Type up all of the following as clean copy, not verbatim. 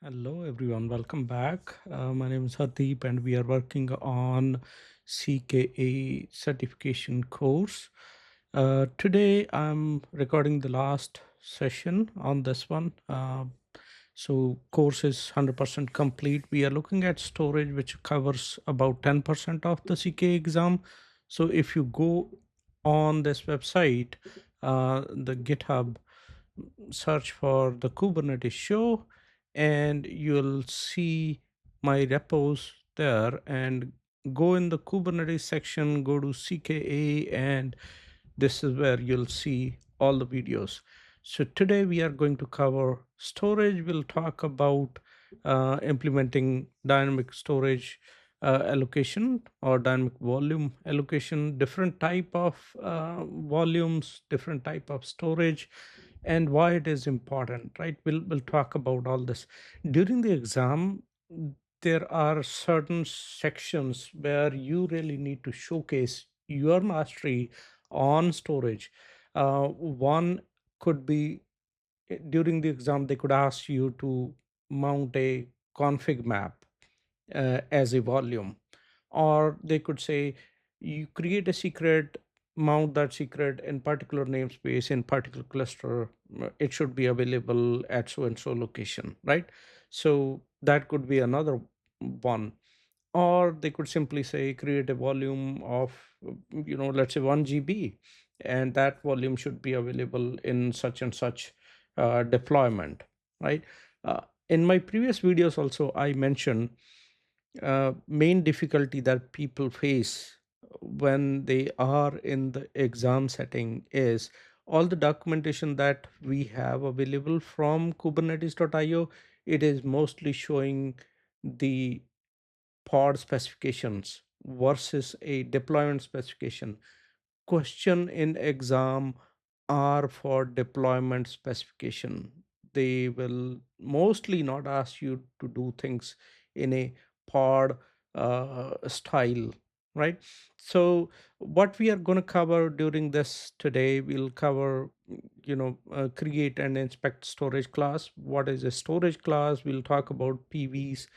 Hello, everyone. Welcome back. My name is Hardeep, and we are working on CKA certification course. Today, I'm recording the last session on this one. So, course is 100% complete. We are looking at storage, which covers about 10% of the CKA exam. So, if you go on this website, the GitHub, search for the Kubernetes show, and you'll see my repos there, and go in the Kubernetes section, go to CKA, and this is where you'll see all the videos. So today we are going to cover storage. We'll talk about implementing dynamic storage allocation or dynamic volume allocation, different type of volumes, different type of storage, and why it is important, right? We'll talk about all this during the exam. There are certain sections where you really need to showcase your mastery on storage. One could be, during the exam they could ask you to mount a config map as a volume, or they could say you create a secret, mount that secret in particular namespace in particular cluster. It should be available at so and so location, right? So that could be another one. Or they could simply say create a volume of, let's say 1 GB, and that volume should be available in such and such deployment, right? In my previous videos also I mentioned main difficulty that people face when they are in the exam setting is all the documentation that we have available from kubernetes.io. It is mostly showing the pod specifications versus a deployment specification. Question in exam are for deployment specification. They will mostly not ask you to do things in a pod style, right? So what we are going to cover during this today, we'll cover, create and inspect storage class. What is a storage class? We'll talk about PVs,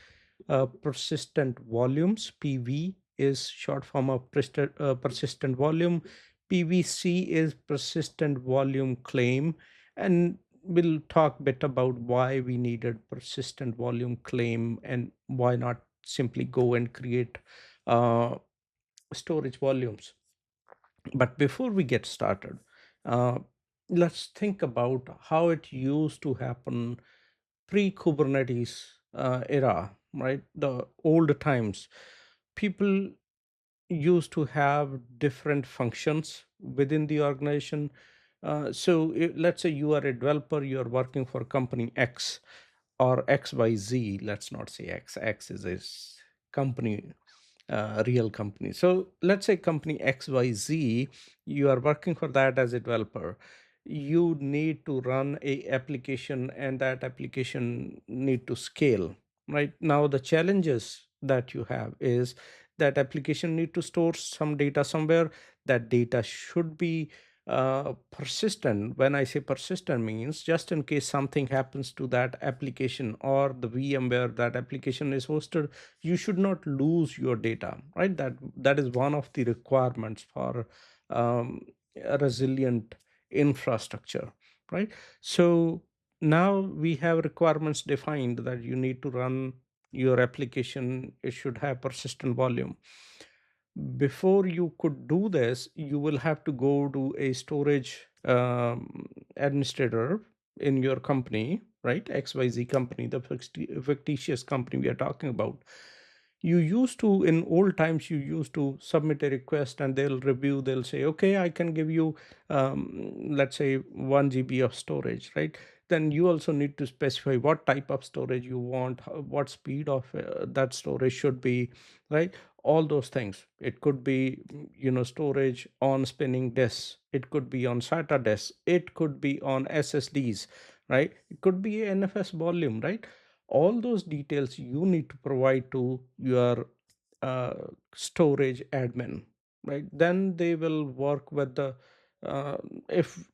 persistent volumes. PV is short form of persistent volume. PVC is persistent volume claim, and we'll talk a bit about why we needed persistent volume claim and why not simply go and create uh, storage volumes. But before we get started, uh, let's think about how it used to happen pre-Kubernetes era, right? The old times, people used to have different functions within the organization. So let's say you are a developer, you are working for company X or XYZ. Let's not say X. X is a company, real company. So let's say company XYZ, you are working for that as a developer. You need to run a application, and that application need to scale. Right now, the challenges that you have is that application need to store some data somewhere. That data should be persistent. When I say persistent, means just in case something happens to that application or the VM where that application is hosted, you should not lose your data, right? That is one of the requirements for a resilient infrastructure, right? So now we have requirements defined that you need to run your application. It should have persistent volume. Before you could do this, you will have to go to a storage administrator in your company, right? XYZ company, the fictitious company we are talking about. You used to, in old times, you used to submit a request and they'll review, they'll say, okay, I can give you, let's say, 1 GB of storage, right? Then you also need to specify what type of storage you want, what speed of that storage should be, right? All those things. It could be, storage on spinning disks, it could be on SATA disks, it could be on SSDs, right? It could be NFS volume, right? All those details you need to provide to your uh, storage admin, right? Then they will work with the uh, if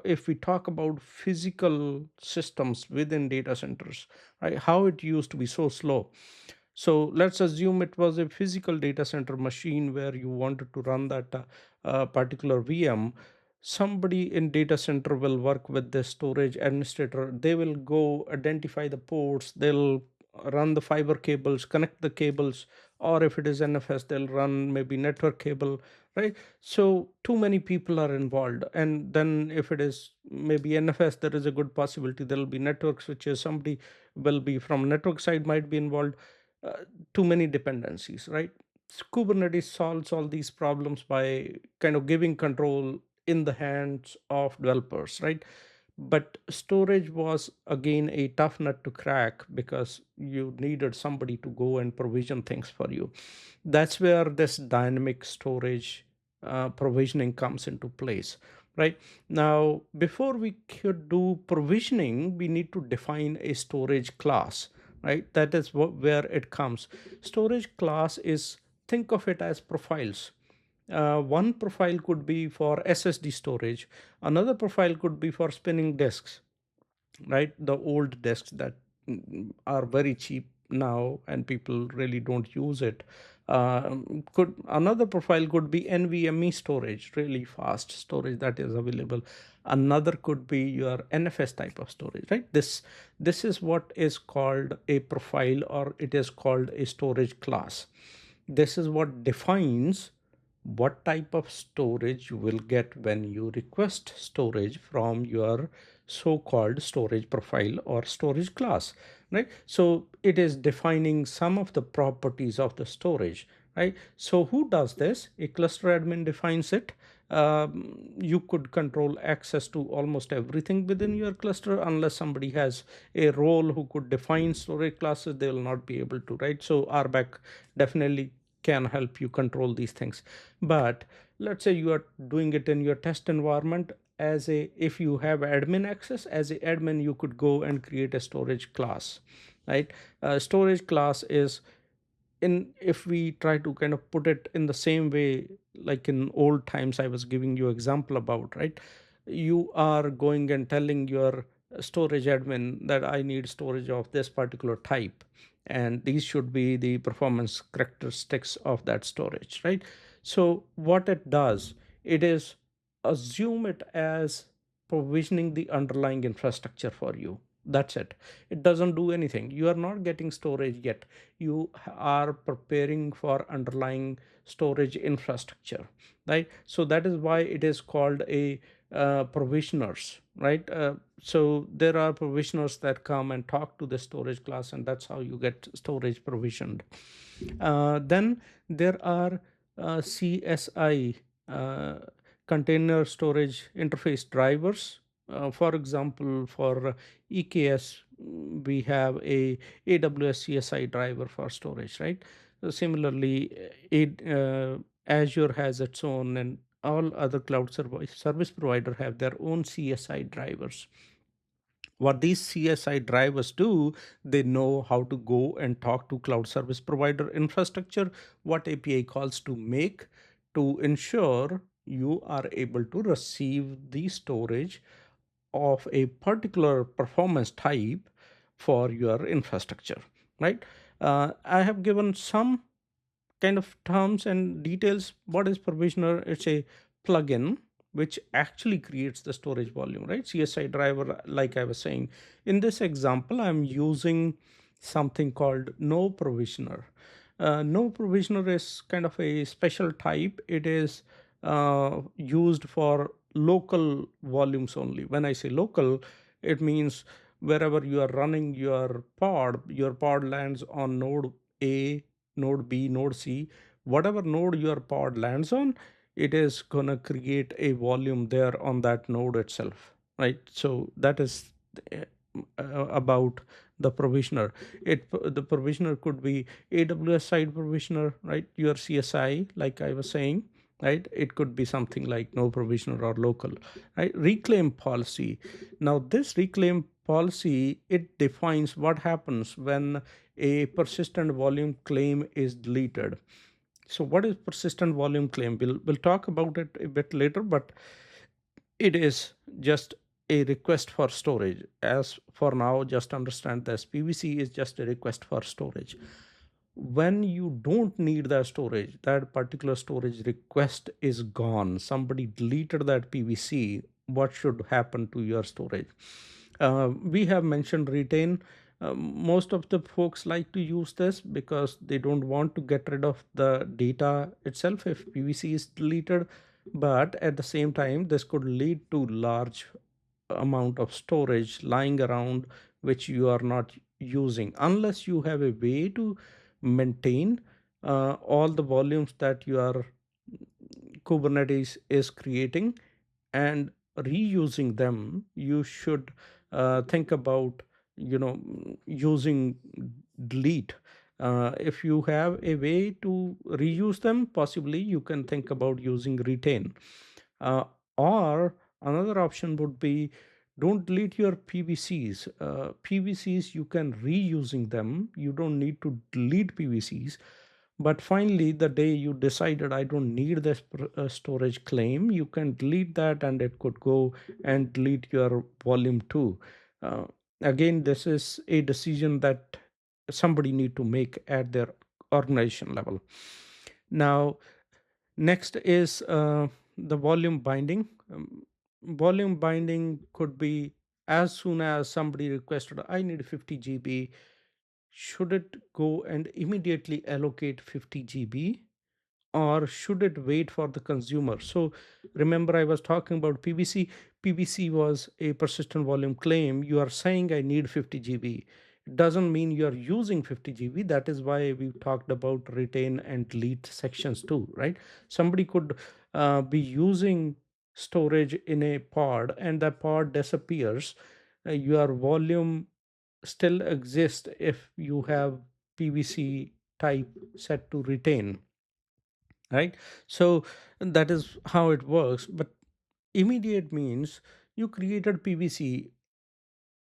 if we talk about physical systems within data centers, right, how it used to be so slow. So let's assume it was a physical data center machine where you wanted to run that particular VM. Somebody in data center will work with the storage administrator. They will go identify the ports. They'll run the fiber cables, connect the cables, or if it is NFS, they'll run maybe network cable, right? So too many people are involved. And then if it is maybe NFS, there is a good possibility there will be network switches. Somebody will be from network side might be involved. uh, Too many dependencies, right? Kubernetes solves all these problems by kind of giving control in the hands of developers, right? But storage was again a tough nut to crack because you needed somebody to go and provision things for you. That's where this dynamic storage provisioning comes into place, right? Now, before we could do provisioning, we need to define a storage class, right? That is where it comes. Storage class is, think of it as profiles. One profile could be for SSD storage, another profile could be for spinning disks, right? The old disks that are very cheap now and people really don't use it. Could another profile could be NVMe storage, really fast storage that is available. Another could be your NFS type of storage, right? This is what is called a profile, or it is called a storage class. This is what defines what type of storage you will get when you request storage from your so-called storage profile or storage class, right? So it is defining some of the properties of the storage, right? So who does this? A cluster admin defines it. You could control access to almost everything within your cluster. Unless somebody has a role who could define storage classes, they will not be able to, right? So RBAC definitely can help you control these things. But let's say you are doing it in your test environment. As a, if you have admin access, as a admin you could go and create a storage class, right? Storage class is, in, if we try to kind of put it in the same way like in old times I was giving you example about, right? You are going and telling your storage admin that I need storage of this particular type, and these should be the performance characteristics of that storage, right? So what it does, it is assume it as provisioning the underlying infrastructure for you. That's it. It doesn't do anything. You are not getting storage yet. You are preparing for underlying storage infrastructure, right? So that is why it is called a provisioners, right? So there are provisioners that come and talk to the storage class, and that's how you get storage provisioned. Then there are CSI, uh, container storage interface drivers. For example, for EKS, we have a AWS CSI driver for storage, right? Similarly, Azure has its own, and all other cloud service provider have their own CSI drivers. What these CSI drivers do, they know how to go and talk to cloud service provider infrastructure, what API calls to make, to ensure you are able to receive the storage of a particular performance type for your infrastructure, right? I have given some kind of terms and details. What is provisioner? It's a plugin which actually creates the storage volume, right? CSI driver, like I was saying. In this example, I'm using something called no provisioner. No provisioner is kind of a special type. It is used for local volumes only. When I say local, it means wherever you are running your pod lands on node A, node B, node C, whatever node your pod lands on, it is going to create a volume there on that node itself, right? So that is uh, about the provisioner. The provisioner could be AWS side provisioner, right? Your CSI, like I was saying, right? It could be something like no provisioner or local, right? Reclaim policy. Now this reclaim policy, it defines what happens when a persistent volume claim is deleted. So what is persistent volume claim? We'll talk about it a bit later, but it is just a request for storage. As for now, just understand this: PVC is just a request for storage. When you don't need that storage, that particular storage request is gone. Somebody deleted that PVC. What should happen to your storage? We have mentioned retain. Most of the folks like to use this because they don't want to get rid of the data itself if PVC is deleted. But at the same time, this could lead to large amount of storage lying around which you are not using unless you have a way to maintain all the volumes that your Kubernetes is creating and reusing them. You should think about, using delete. If you have a way to reuse them, possibly you can think about using retain. uh, or another option would be, don't delete your PVCs. PVCs, you can reusing them. You don't need to delete PVCs. But finally, the day you decided I don't need this storage claim, you can delete that and it could go and delete your volume too. Uh, Again, this is a decision that somebody need to make at their organization level. Now, next is the volume binding. Volume binding could be as soon as somebody requested, I need 50 GB, should it go and immediately allocate 50 GB, or should it wait for the consumer? So remember, I was talking about PVC. PVC was a persistent volume claim. You are saying I need 50 GB. It doesn't mean you are using 50 GB. That is why we talked about retain and delete sections too, right? Somebody could be using storage in a pod and that pod disappears. Your volume still exists if you have PVC type set to retain, right? So that is how it works. But immediate means you created PVC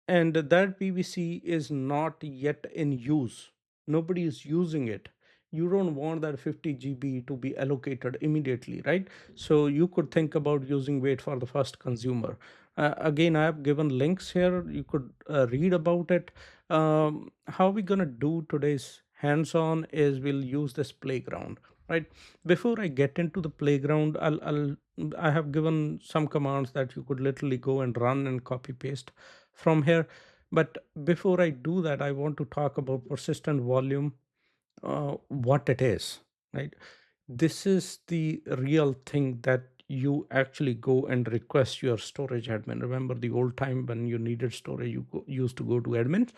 and that PVC is not yet in use. Nobody is using it. You don't want that 50 GB to be allocated immediately, right? So you could think about using wait for the first consumer. Again, I have given links here. You could read about it. How we gonna do today's hands-on is we'll use this playground, right? Before I get into the playground, I have given some commands that you could literally go and run and copy paste from here. But before I do that, I want to talk about persistent volume, what it is, right? This is the real thing that you actually go and request your storage admin. Remember the old time when you needed storage, used to go to admin.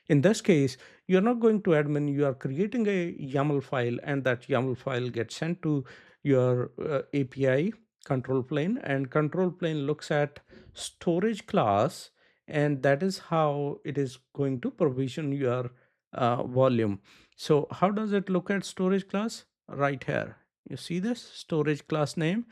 In this case, you're not going to admin, you are creating a YAML file, and that YAML file gets sent to your API control plane, and control plane looks at storage class, and that is how it is going to provision your volume. So how does it look at storage class? Right here. You see this storage class name,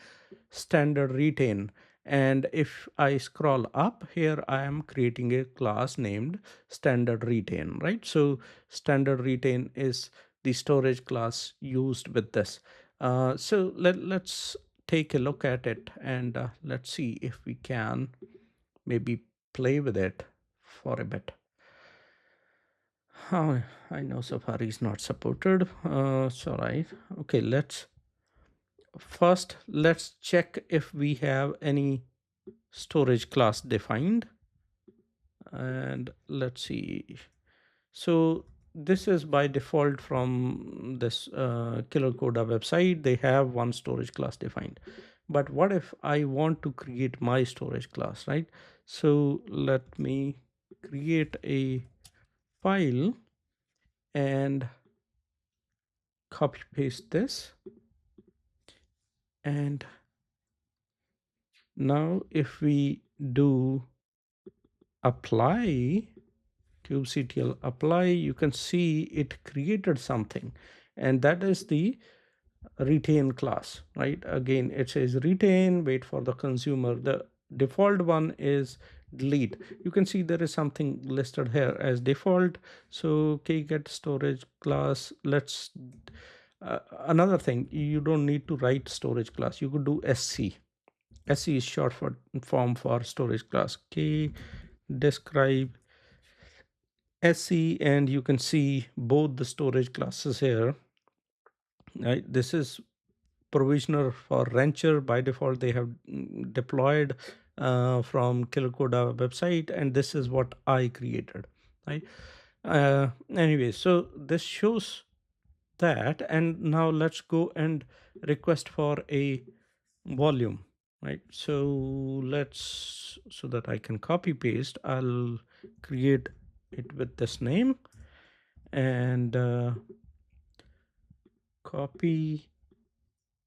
standard retain. And if I scroll up here, I am creating a class named standard retain, right? So standard retain is the storage class used with this. So let's take a look at it and let's see if we can maybe play with it for a bit. Oh, I know Safari is not supported. It's all right. Okay, let's check if we have any storage class defined, and let's see. So this is by default from this Killer Coda website. They have one storage class defined. But what if I want to create my storage class, right? So let me create a file and copy paste this. And now if we do apply, kubectl apply, you can see it created something, and that is the retain class, right? Again, it says retain, wait for the consumer. The default one is delete. You can see there is something listed here as default. So get storage class, let's Another thing, you don't need to write storage class. You could do SC. SC is short for form for storage class. K describe SC, and you can see both the storage classes here. Right? This is provisioner for Rancher. By default, they have deployed from Killer Coda website, and this is what I created. Right? Anyway, so this shows that, and now let's go and request for a volume. Right? So let's, so that I can copy paste, I'll create it with this name and copy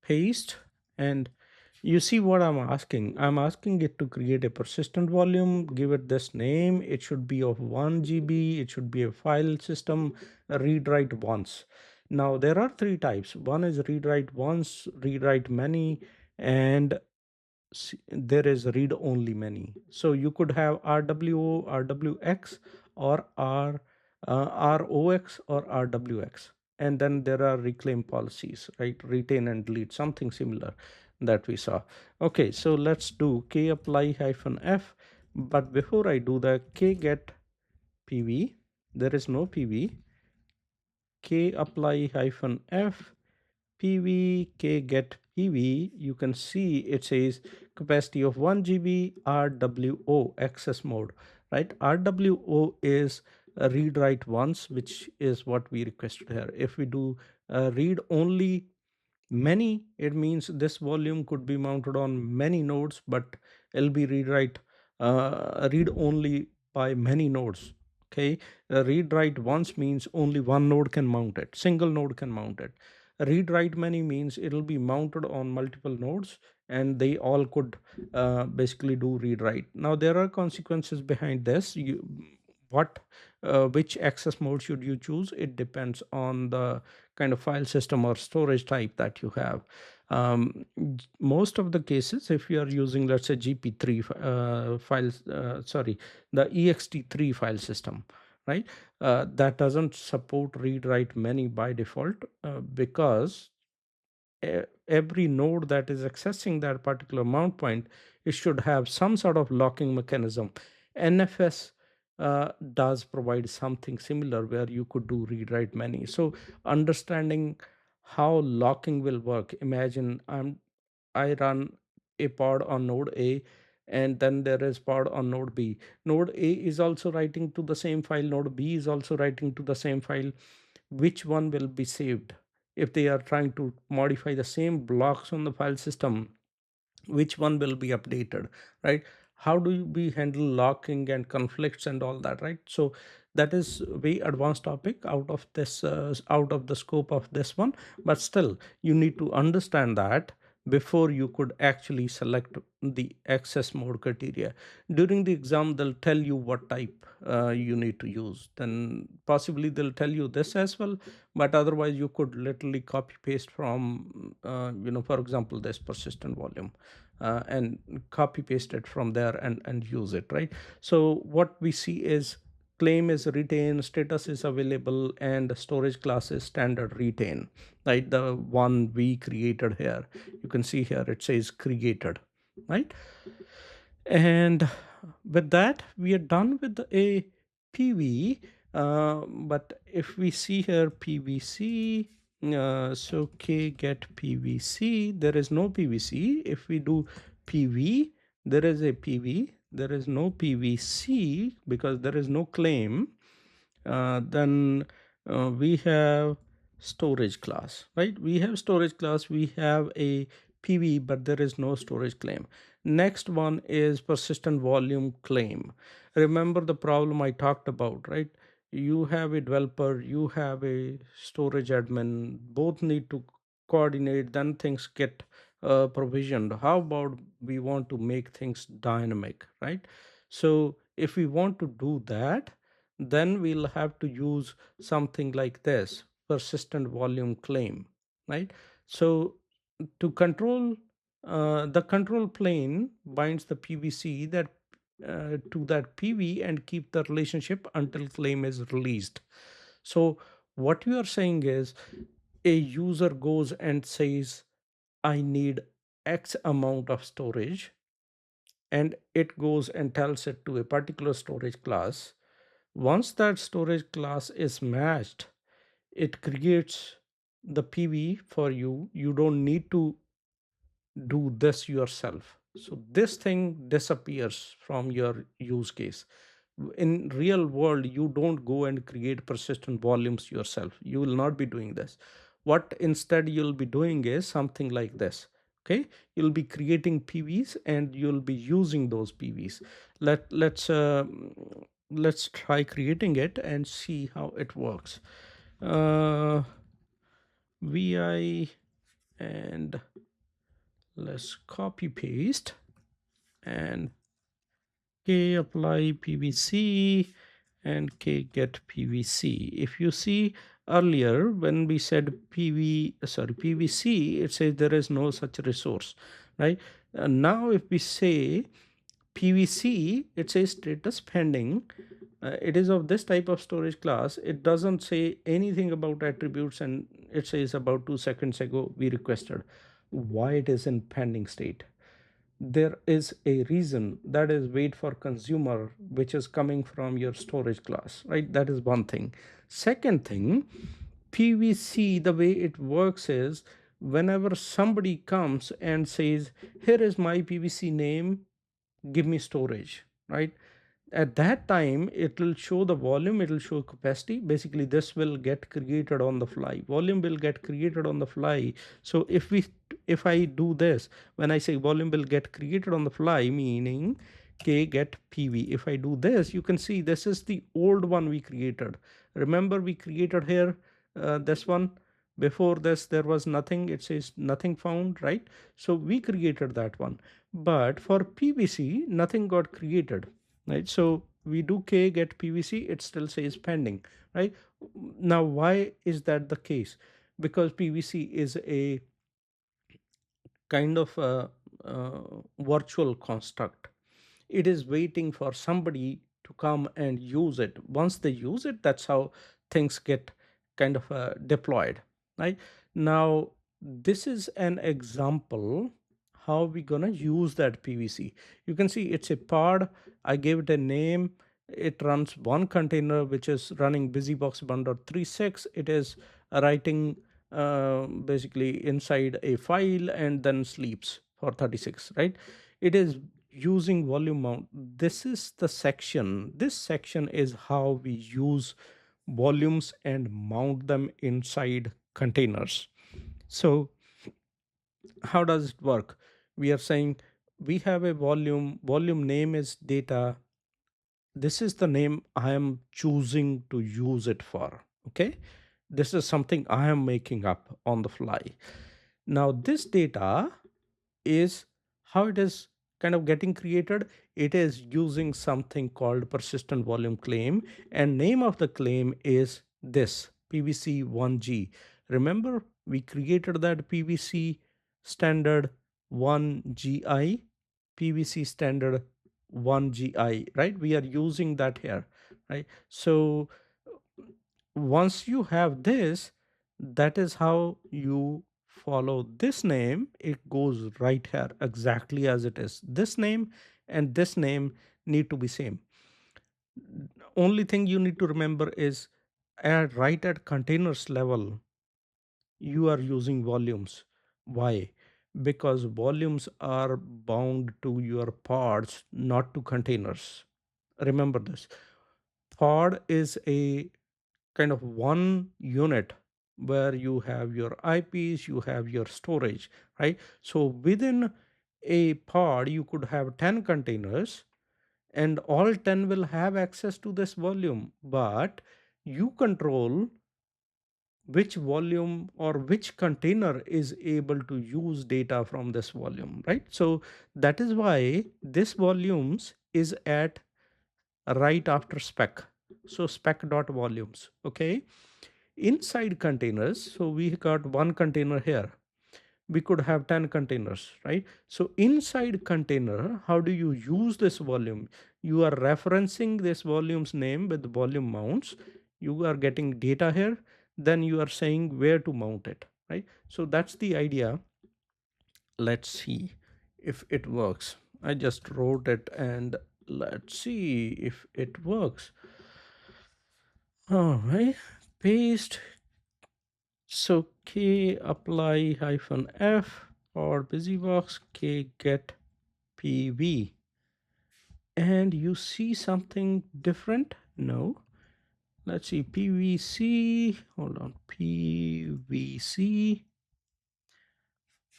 paste. And you see what I'm asking. I'm asking it to create a persistent volume, give it this name. It should be of 1 GB. It should be a file system, read write once. Now there are three types. One is read write once, read write many, and there is read only many. So you could have RWO, RWX, or ROX or RWX. And then there are reclaim policies, right? Retain and delete, something similar that we saw. Okay, so let's do k apply hyphen f. But before I do that, k get pv, there is no pv, k apply hyphen f PV, K get PV, you can see it says capacity of 1 GB RWO access mode, right? RWO is read write once, which is what we requested here. If we do read only many, it means this volume could be mounted on many nodes, but it'll be read only by many nodes. Okay, read write once means only one node can mount it, single node can mount it. Read write many means it'll be mounted on multiple nodes, and they all could basically do read write. Now there are consequences behind this. What Which access mode should you choose? It depends on the kind of file system or storage type that you have. Most of the cases, if you are using, let's say, GP3 files, sorry, the ext3 file system, right? That doesn't support read write many by default, because every node that is accessing that particular mount point, it should have some sort of locking mechanism. NFS does provide something similar where you could do read write many. So understanding how locking will work, imagine I run a pod on node A, and then there is pod on node B. Node A is also writing to the same file, node B is also writing to the same file. Which one will be saved? If they are trying to modify the same blocks on the file system, which one will be updated, right? How do we handle locking and conflicts and all that, right? So that is very advanced topic, out of the scope of this one, but still you need to understand that before you could actually select the access mode criteria. During the exam, they'll tell you what type you need to use, then possibly they'll tell you this as well, but otherwise you could literally copy paste from for example, this persistent volume, and copy paste it from there and use it, right? So what we see is claim is retain, status is available, and storage class is standard retain, right? The one we created here, you can see here it says created, right? And with that, we are done with a PV. But if we see here PVC, so K get PVC, there is no PVC. If we do PV, there is a PV. There is no PVC because there is no claim. Then we have storage class, right? We have storage class, we have a PV, but there is no storage claim. Next one is persistent volume claim. Remember the problem I talked about, right? You have a developer, you have a storage admin, both need to coordinate, then things get provisioned. How about we want to make things dynamic, right? So if we want to do that, then we'll have to use something like this, persistent volume claim, right? So to control, the control plane binds the PVC that to that PV and keep the relationship until claim is released. So what you are saying is, a user goes and says, I need X amount of storage, and it goes and tells it to a particular storage class. Once that storage class is matched, it creates the PV for you. You don't need to do this yourself. So this thing disappears from your use case. In real world, you don't go and create persistent volumes yourself. You will not be doing this. What instead you'll be doing is something like this. Okay, you'll be creating PVs and you'll be using those PVs. Let's try creating it and see how it works. Vi, and let's copy paste and k apply PVC and k get PVC. If you see earlier when we said PVC, it says there is no such resource, right? Now if we say PVC, it says status pending. It is of this type of storage class. It doesn't say anything about attributes, and it says about 2 seconds ago we requested. Why it is in pending state? There is a reason, that is wait for consumer, which is coming from your storage class, right? That is one thing. Second thing, PVC, the way it works is whenever somebody comes and says, here is my PVC name, give me storage, right? At that time it will show the volume, it will show capacity. Basically this will get created on the fly, volume will get created on the fly. So if I do this, when I say volume will get created on the fly, meaning k get PV, if I do this, you can see this is the old one we created. Remember we created here this one. Before this there was nothing, it says nothing found, right? So we created that one. But for PVC nothing got created, right? So we do k get PVC, it still says pending, right? Now why is that the case? Because PVC is a kind of a virtual construct. It is waiting for somebody to come and use it. Once they use it, that's how things get kind of deployed, right? Now this is an example how we gonna use that PVC. You can see it's a pod. I gave it a name. It runs one container which is running busybox 1.36. It is writing basically inside a file and then sleeps for 36, right? It is using volume mount. This is the section. This section is how we use volumes and mount them inside containers. So how does it work? We are saying we have a volume name is data. This is the name I am choosing to use it for. Okay, this is something I am making up on the fly. Now this data is how it is kind of getting created. It is using something called persistent volume claim, and name of the claim is this PVC1G. Remember we created that PVC standard 1GI, PVC standard 1GI, right? We are using that here, right? So once you have this, that is how you follow this name. It goes right here exactly as it is. This name and this name need to be same. Only thing you need to remember is right at containers level you are using volumes. Why? Because volumes are bound to your pods, not to containers. Remember this. Pod is a kind of one unit where you have your IPs, you have your storage, right? So within a pod, you could have 10 containers and all 10 will have access to this volume, but you control which volume or which container is able to use data from this volume, right? So that is why this volumes is at right after spec. So spec dot volumes, okay? Inside containers, so we got one container here, we could have 10 containers, right? So inside container, how do you use this volume? You are referencing this volume's name with volume mounts. You are getting data here. then you are saying where to mount it, right? So that's the idea. Let's see if it works. I just wrote it, and let's see if it works. All right, paste. So k apply hyphen f or busybox k get pv, and you see something different? No. Let's see, pvc, hold on, pvc,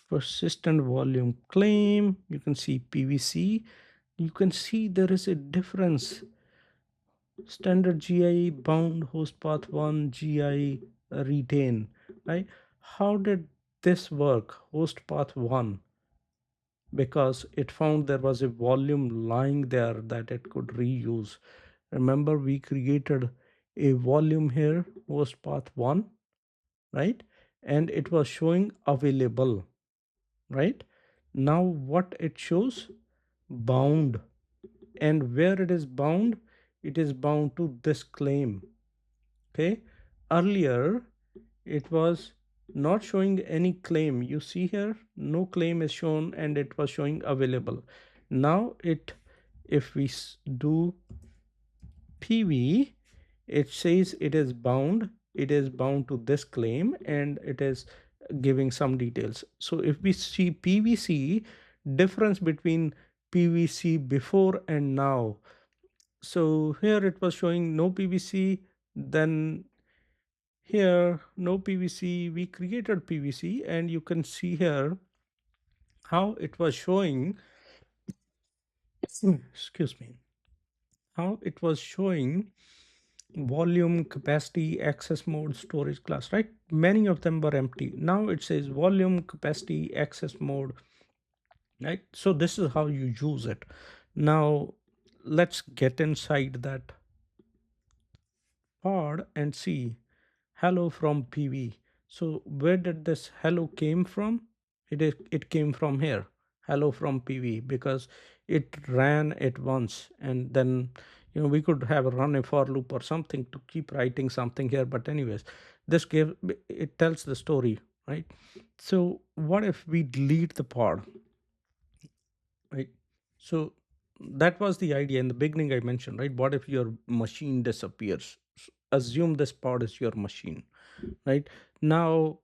persistent volume claim. You can see pvc. You can see there is a difference. Standard GI bound host path 1 GI retain, right? How did this work? Host path 1, because it found there was a volume lying there that it could reuse. Remember, we created a volume here, host path 1, right? And it was showing available, right? Now what it shows? Bound. And where it is bound? It is bound to this claim. Okay, earlier it was not showing any claim. You see here, no claim is shown, and it was showing available. Now it, if we do pv, it says it is bound. It is bound to this claim, and it is giving some details. So if we see pvc, difference between pvc before and now. So here it was showing no pvc, then here no pvc, we created pvc, and you can see here how it was showing. Excuse me, how it was showing volume, capacity, access mode, storage class, right? Many of them were empty. Now it says volume, capacity, access mode, right? So this is how you use it. Now let's get inside that pod and see hello from pv. So where did this hello came from? It came from here, hello from pv, because it ran it once, and then we could have run a for loop or something to keep writing something here, but anyways, this gave, it tells the story, right? So what if we delete the pod, right? So that was the idea in the beginning. I mentioned, right? What if your machine disappears? Assume this pod is your machine, right? Now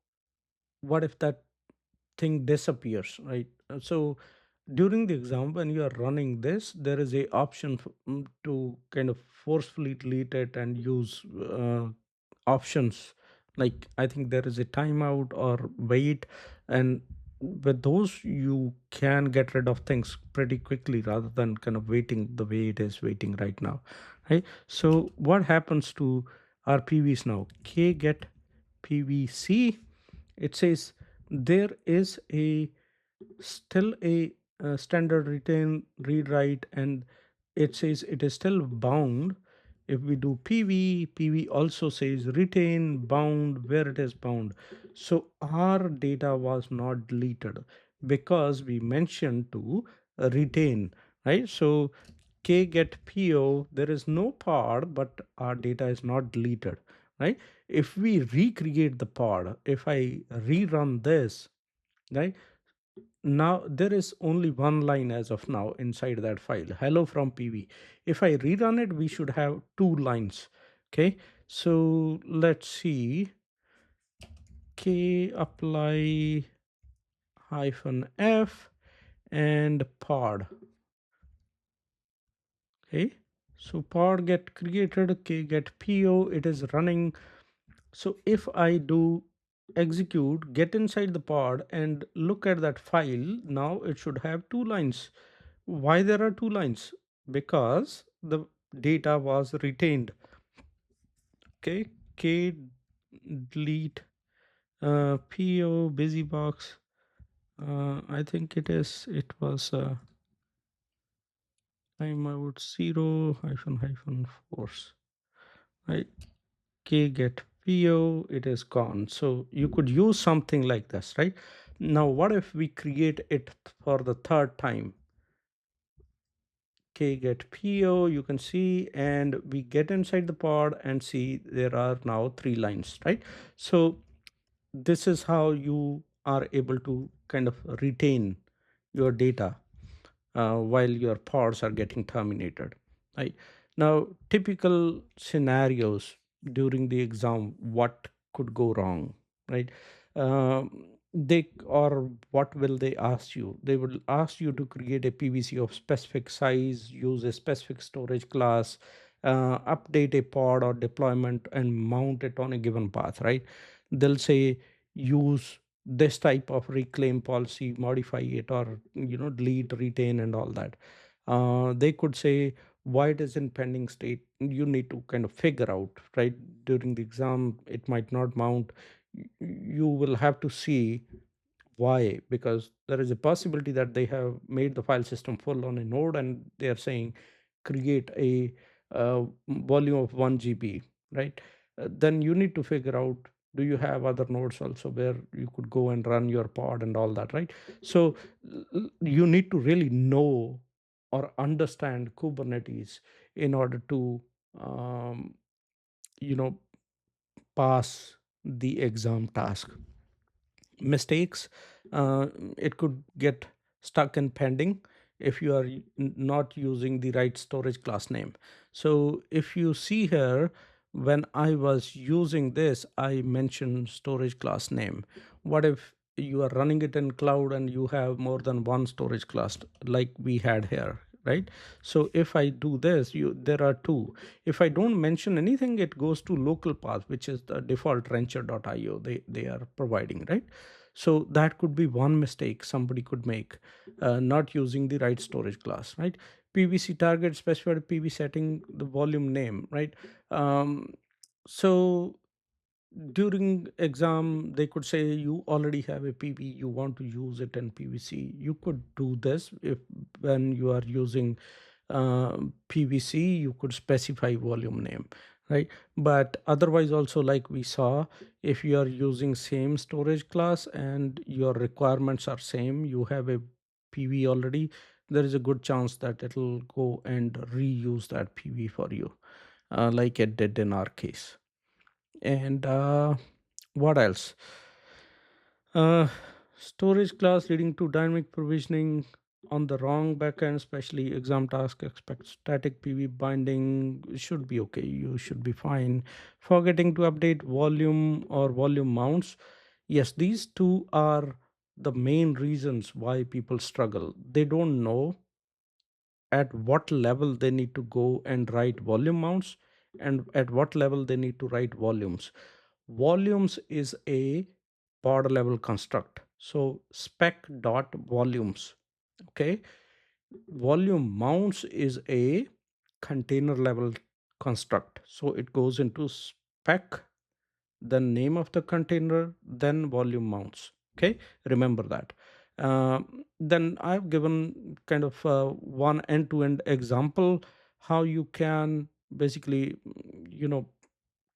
what if that thing disappears, right? So during the exam, when you are running this, there is a option to kind of forcefully delete it and use options, like I think there is a timeout or wait, and with those you can get rid of things pretty quickly rather than kind of waiting the way it is waiting right now, right? So what happens to our pvs now? K get pvc, it says there is a still a standard retain read write, and it says it is still bound. If we do pv also says retain bound where it is bound. So our data was not deleted because we mentioned to retain, right? So k get po, there is no pod, but our data is not deleted, right? If we recreate the pod, if I rerun this, right, now there is only one line as of now inside that file, hello from pv. If I rerun it, we should have two lines. Okay, so let's see, k apply hyphen f and pod. Okay, so pod get created, k get po, it is running. So if I do execute, get inside the pod and look at that file, now it should have two lines. Why there are two lines? Because the data was retained. Okay, k delete po busybox. I think it was timeout 0 hyphen hyphen force, right? K get po, it is gone. So you could use something like this, right? Now what if we create it for the third time? k get po, you can see, and we get inside the pod and see there are now 3 lines, right? So this is how you are able to kind of retain your data while your pods are getting terminated. Right now, typical scenarios during the exam, what could go wrong, right? They or what will they ask you? They will ask you to create a PVC of specific size, use a specific storage class, update a pod or deployment, and mount it on a given path, right? They'll say use this type of reclaim policy, modify it, or delete, retain, and all that. They could say why it is in pending state. You need to kind of figure out, right? During the exam it might not mount. You will have to see why, because there is a possibility that they have made the file system full on a node and they are saying create a volume of 1 GB, right? Then you need to figure out, do you have other nodes also where you could go and run your pod and all that, right? So you need to really know or understand Kubernetes in order to um, you know pass the exam task. Mistakes, uh, it could get stuck in pending if you are not using the right storage class name. So if you see here, when I was using this, I mentioned storage class name. What if you are running it in cloud and you have more than one storage class like we had here, right? So if I do this, there are two. If I don't mention anything, it goes to local path, which is the default rancher.io they are providing, right? So that could be one mistake somebody could make, not using the right storage class, right? PVC target specified PV setting the volume name, right? So during exam they could say you already have a PV, you want to use it in PVC. You could do this if when you are using PVC, you could specify volume name, right? But otherwise also, like we saw, if you are using same storage class and your requirements are same, you have a PV already, there is a good chance that it'll go and reuse that PV for you, like it did in our case. And what else? Uh, Storage class leading to dynamic provisioning on the wrong backend, especially exam task expect static PV binding, should be okay. You should be fine. Forgetting to update volume or volume mounts. Yes, these two are the main reasons why people struggle. They don't know at what level they need to go and write volume mounts and at what level they need to write volumes. Volumes is a pod level construct. So spec dot volumes. Okay. Volume mounts is a container level construct. So it goes into spec, then name of the container, then volume mounts. Okay, remember that. Then I've given kind of one end-to-end example how you can basically,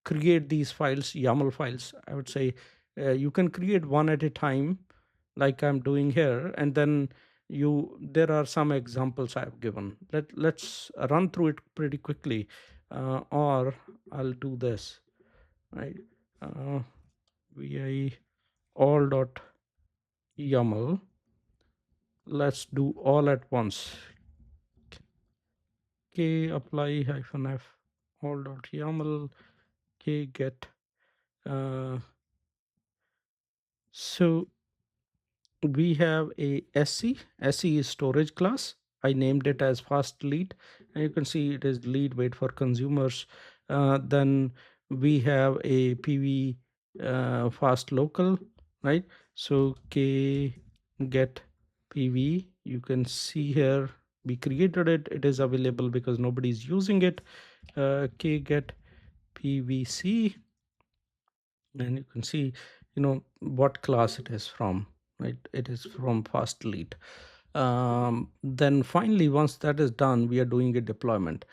create these files, YAML files. I would say you can create one at a time, like I'm doing here, and then there are some examples I've given. Let's run through it pretty quickly, or I'll do this, right? Uh, vi all dot YAML. Let's do all at once. K apply hyphen f all dot YAML k get. Uh, so we have a SE is storage class. I named it as fast lead, and you can see it is lead wait for consumers. Then we have a PV fast local, right? So k get PV, you can see here we created it. It is available because nobody's using it. K get PVC, and you can see what class it is from, right? It is from fast lead. Then finally, once that is done, we are doing a deployment.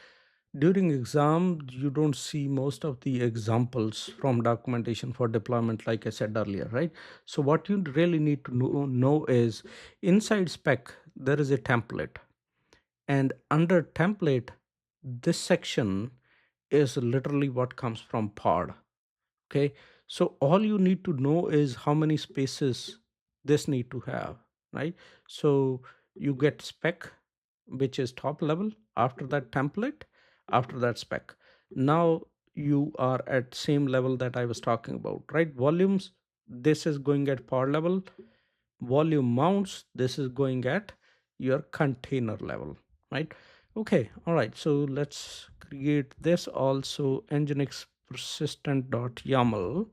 During exam you don't see most of the examples from documentation for deployment, like I said earlier, right? So what you really need to know is inside spec there is a template. And under template, this section is literally what comes from pod. Okay, so all you need to know is how many spaces this need to have, right? So you get spec, which is top level, after that template, after that spec. Now you are at same level that I was talking about, right? Volumes, this is going at pod level. Volume mounts, this is going at your container level, right? Okay, all right, so let's create this also. Nginx persistent.yaml,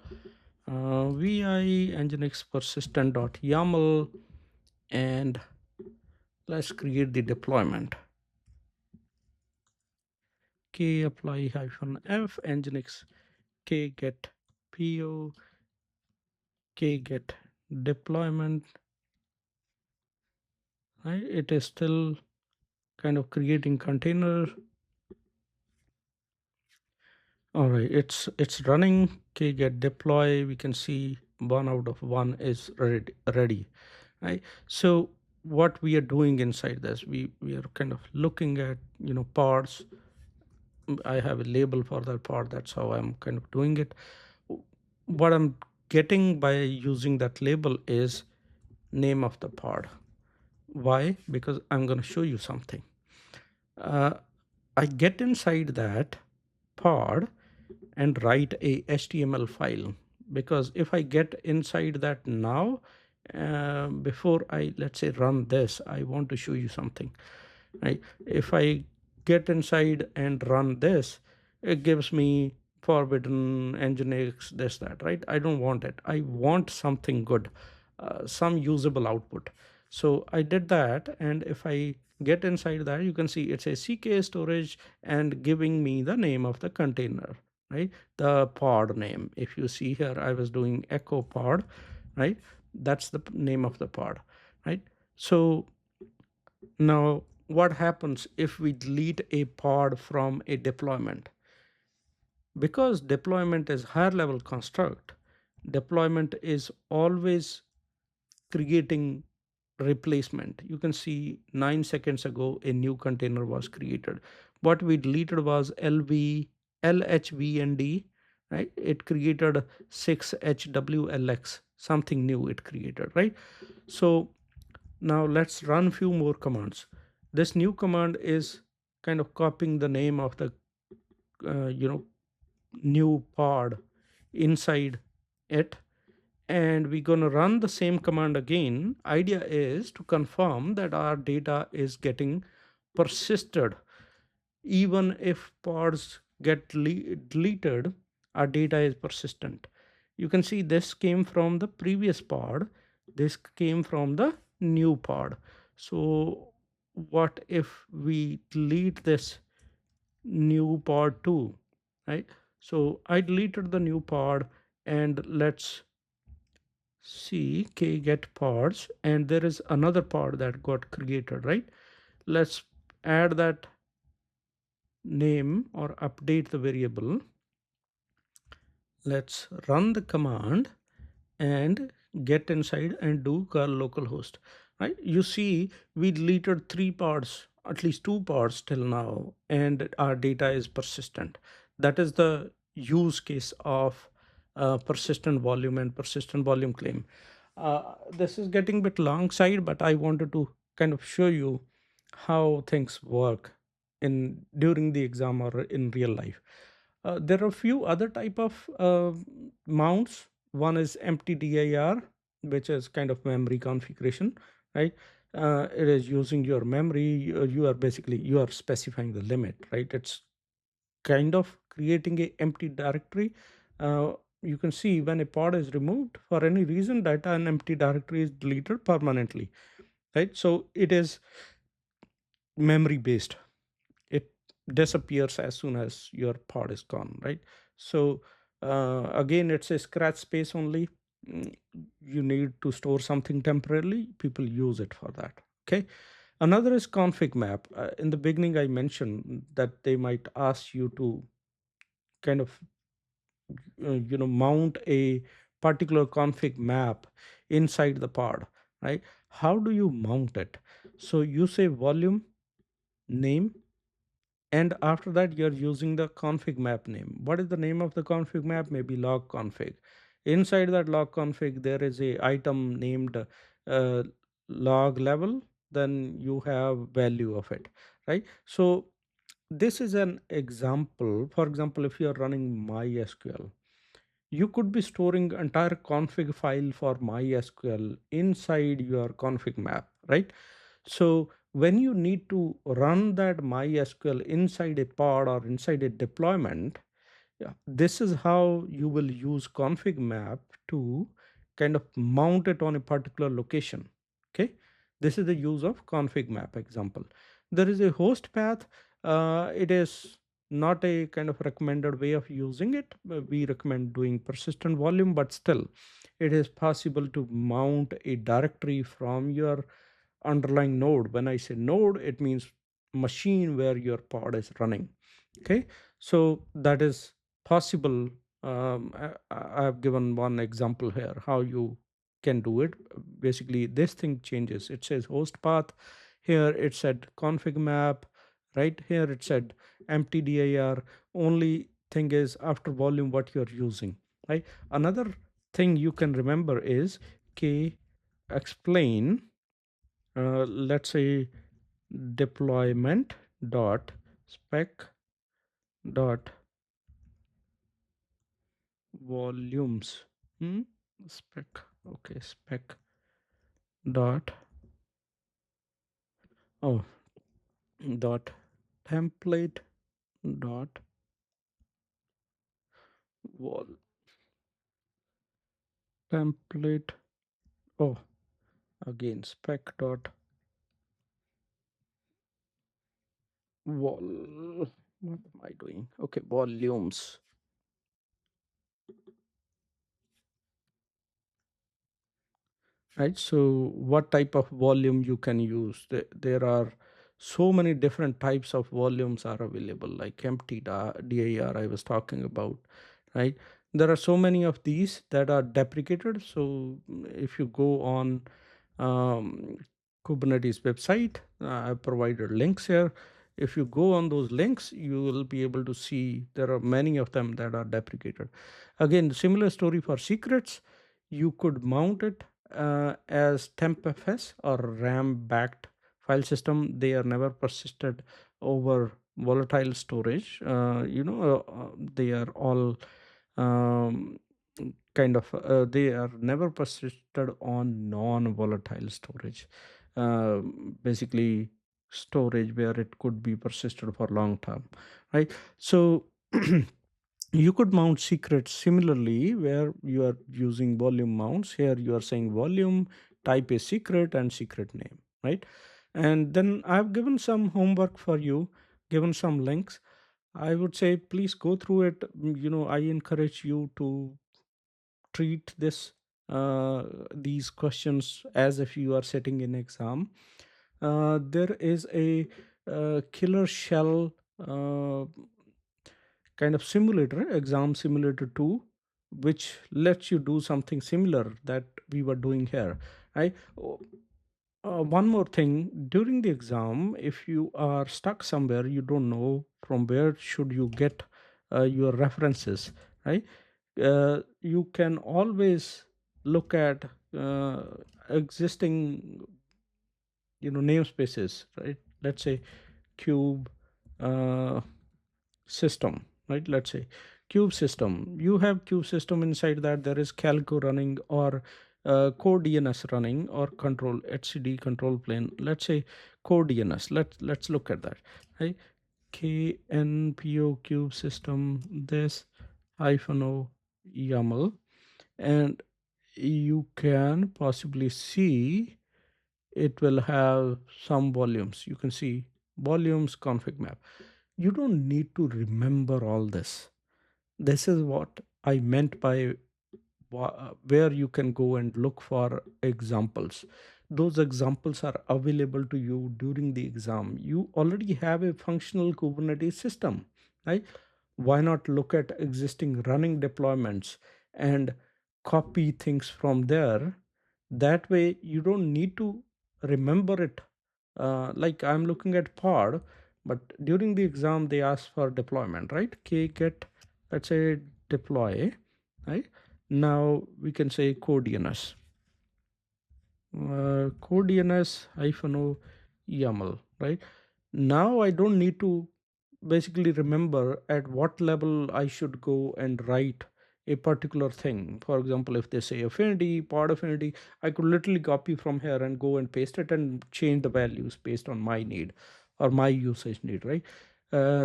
vi nginx persistent.yaml, and let's create the deployment. K apply hyphen f nginx k get po k get deployment, right? It is still kind of creating container. All right, it's running. Okay, get deploy. We can see one out of one is ready, right? So what we are doing inside this, we are kind of looking at, parts. I have a label for that part. That's how I'm kind of doing it. What I'm getting by using that label is name of the pod. Why? Because I'm going to show you something. Uh, I get inside that pod and write a HTML file, because if I get inside that now, before I, let's say, run this, I want to show you something, right? If I get inside and run this, it gives me forbidden nginx this that, right? I don't want it. I want something good, some usable output. So I did that, and if I get inside that, you can see it's a CKA storage and giving me the name of the container, right? The pod name. If you see here, I was doing echo pod, right? That's the name of the pod, right? So now what happens if we delete a pod from a deployment? Because deployment is higher level construct, deployment is always creating replacement. You can see 9 seconds ago a new container was created. What we deleted was lhvnd, right? It created 6hwlx, something new it created, right? So now let's run few more commands. This new command is kind of copying the name of the new pod inside it, and we're going to run the same command again. Idea is to confirm that our data is getting persisted. Even if pods get deleted, our data is persistent. You can see this came from the previous pod, this came from the new pod. So what if we delete this new pod too, right? So I deleted the new pod, and let's see k get pods, and there is another pod that got created, right? Let's add that name or update the variable. Let's run the command and get inside and do curl localhost, right? You see we deleted 3 parts, at least 2 parts till now, and our data is persistent. That is the use case of persistent volume and persistent volume claim. This is getting a bit long side, but I wanted to kind of show you how things work in during the exam or in real life. There are a few other type of mounts. One is empty dir, which is kind of memory configuration, right? It is using your memory. You are basically you are specifying the limit, right? It's kind of creating a empty directory. You can see when a pod is removed for any reason, data in empty directory is deleted permanently, right? So it is memory based. It disappears as soon as your pod is gone, right? So again, it's a scratch space only. Mm, you need to store something temporarily, people use it for that. Okay, another is config map. In the beginning I mentioned that they might ask you to kind of mount a particular config map inside the pod, right? How do you mount it? So you say volume name, and after that you're using the config map name. What is the name of the config map? Maybe log config. Inside that log config there is a item named uh, log level, then you have value of it, right? So this is an example. For example, if you're running mysql, you could be storing entire config file for mysql inside your config map, right? So when you need to run that MySQL inside a pod or inside a deployment, yeah, this is how you will use config map to kind of mount it on a particular location. Okay, this is the use of config map example. There is a host path. It is not a kind of recommended way of using it. We recommend doing persistent volume, but still, it is possible to mount a directory from your underlying node. When I say node, it means machine where your pod is running. Okay, so that is possible. I've given one example here how you can do it. Basically, this thing changes. It says host path. Here it said config map. Right here it said empty dir. Only thing is after volume what you're using. Right. Another thing you can remember is k explain, let's say deployment dot spec dot volumes. hmm? Spec, okay, spec dot, oh, dot template dot vol template, oh, again spec dot vol, what am I doing? Okay, volumes. Right, so what type of volume you can use? There are so many different types of volumes are available, like empty dir I was talking about, right? There are so many of these that are deprecated. So if you go on um, Kubernetes website, I provided links here. If you go on those links, you will be able to see there are many of them that are deprecated. Again, similar story for secrets. You could mount it as tempfs or RAM backed file system. They are never persisted over volatile storage. They are all um, kind of they are never persisted on non-volatile storage. Basically storage where it could be persisted for long term, right? So you could mount secrets similarly where you are using volume mounts. Here you are saying volume, type a secret and secret name, right? And then I've given some homework for you, given some links. I would say please go through it. I encourage you to treat these questions as if you are sitting in exam. There is a killer shell uh, kind of simulator, exam simulator 2, which lets you do something similar that we were doing here, right? One more thing, during the exam, if you are stuck somewhere, you don't know from where should you get your references, right? You can always look at uh, existing namespaces, right? Let's say cube uh, system, right? Let's say cube system. You have cube system. Inside that there is calco running or core DNS running or control HCD control plane. Let's say core DNS. Let's look at that, right? KNPO cube system this hyphen o YAML, and you can possibly see it will have some volumes. You can see volumes config map. You don't need to remember all this. This is what I meant by where you can go and look for examples. Those examples are available to you during the exam. You already have a functional Kubernetes system, right? Why not look at existing running deployments and copy things from there? That way you don't need to remember it. Like I'm looking at pod. but during the exam they ask for deployment, right? K get, let's say, deploy, right? Now we can say code DNS, code DNS hyphen o YAML, right? Now I don't need to basically remember at what level I should go and write a particular thing. For example, if they say affinity, pod affinity, I could literally copy from here and go and paste it and change the values based on my need or my usage need, right?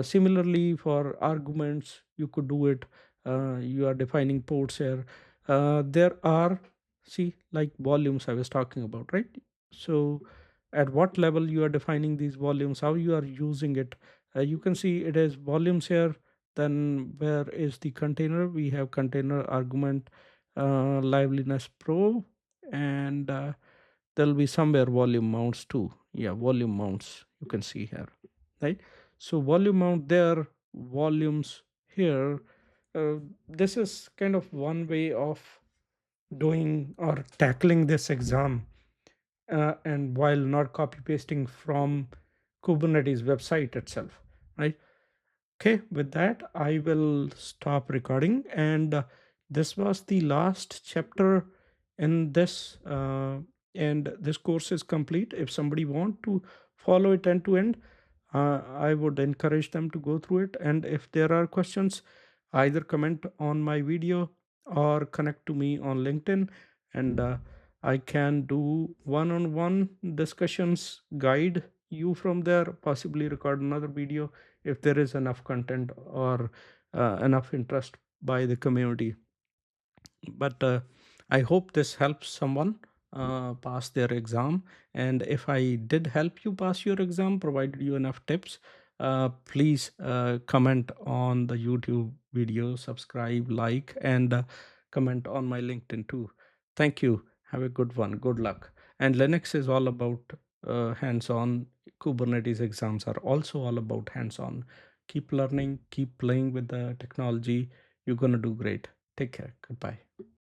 Similarly, for arguments, you could do it. You are defining ports here. There are, see, like volumes I was talking about, right? So at what level you are defining these volumes, how you are using it. You can see it is volumes here. Then where is the container? We have container argument, liveliness pro, and there'll be somewhere volume mounts too. Yeah, volume mounts you can see here, right? So volume mount there, volumes here. This is kind of one way of doing or tackling this exam, and while not copy pasting from Kubernetes website itself, right? Okay, with that, I will stop recording. And this was the last chapter in this, and this course is complete. If somebody want to follow it end to end, I would encourage them to go through it. And if there are questions, either comment on my video or connect to me on LinkedIn, and I can do one-on-one discussions, guide you from there, possibly record another video if there is enough content or enough interest by the community. But I hope this helps someone pass their exam. And if I did help you pass your exam, provided you enough tips, please comment on the YouTube video, subscribe, like, and comment on my LinkedIn too. Thank you. Have a good one. Good luck. And Linux is all about hands-on. Kubernetes exams are also all about hands-on. Keep learning, keep playing with the technology. You're going to do great. Take care. Goodbye.